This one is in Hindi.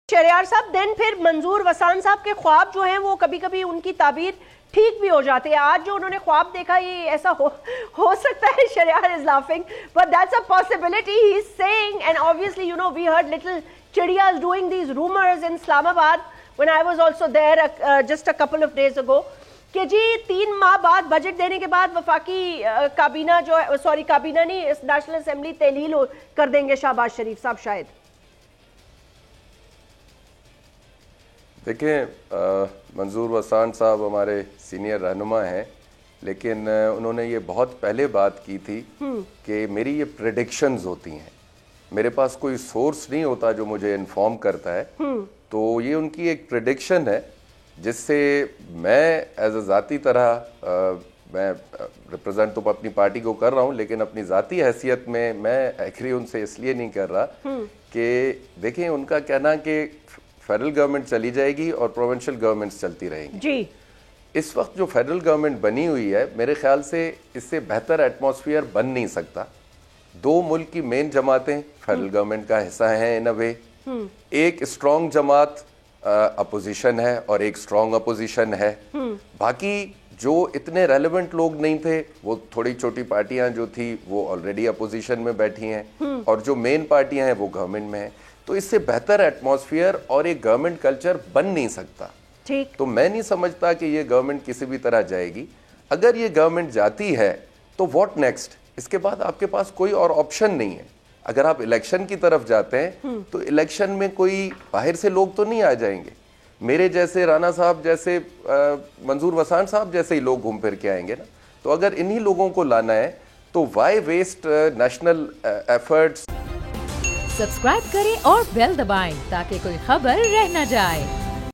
शहरयार साहब, देन फिर मंजूर वसान साहब के ख्वाब जो हैं वो कभी कभी उनकी ताबीर ठीक भी हो जाते हैं। आज जो उन्होंने ख्वाब देखा ये ऐसा हो सकता है। Shahryar is laughing but that's a possibility he is saying, and obviously you know we heard little चिड़ियाज doing these rumours in Islamabad when I was also there just a couple of days ago कि जी 3 माह बाद बजट देने के बाद वफाकी काबीना जो है, सॉरी काबीना नहीं, नेशनल असेंबली तहलील कर देंगे शहबाज शरीफ साहब शायद। देखें, मंजूर वसान साहब हमारे सीनियर रहनुमा हैं, लेकिन उन्होंने ये बहुत पहले बात की थी कि मेरी ये प्रेडिक्शंस होती हैं, मेरे पास कोई सोर्स नहीं होता जो मुझे इन्फॉर्म करता है। तो ये उनकी एक प्रेडिक्शन है जिससे मैं एज अ ज़ाती तरह मैं रिप्रेजेंट तो अपनी पार्टी को कर रहा हूँ, लेकिन अपनी ज़ाती हैसियत में मैं एग्री उनसे इसलिए नहीं कर रहा कि देखें, उनका कहना कि फेडरल गवर्नमेंट चली जाएगी और प्रोविंशियल गवर्नमेंट्स चलती रहेंगी जी। इस वक्त जो फेडरल गवर्नमेंट बनी हुई है, मेरे ख्याल से इससे बेहतर एटमॉस्फेयर बन नहीं सकता। 2 मुल्क की मेन जमातें फेडरल गवर्नमेंट का हिस्सा हैं इन अ वे। एक स्ट्रॉन्ग जमात अपोजिशन है और एक स्ट्रॉन्ग अपोजिशन है। बाकी जो इतने रेलेवेंट लोग नहीं थे, वो थोड़ी छोटी पार्टियां जो थी वो ऑलरेडी अपोजिशन में बैठी हैं, और जो मेन पार्टियां हैं वो गवर्नमेंट में हैं। तो इससे बेहतर एटमॉस्फेयर और एक गवर्नमेंट कल्चर बन नहीं सकता। ठीक, तो मैं नहीं समझता कि ये गवर्नमेंट किसी भी तरह जाएगी। अगर ये गवर्नमेंट जाती है तो व्हाट नेक्स्ट? इसके बाद आपके पास कोई और ऑप्शन नहीं है। अगर आप इलेक्शन की तरफ जाते हैं तो इलेक्शन में कोई बाहर से लोग तो नहीं आ जाएंगे, मेरे जैसे, राणा साहब जैसे, मंजूर वसान साहब जैसे ही लोग घूम फिर के आएंगे ना। तो अगर इन्हीं लोगों को लाना है तो why waste national efforts. Subscribe करें और बेल दबाएं ताकि कोई खबर रह न जाए।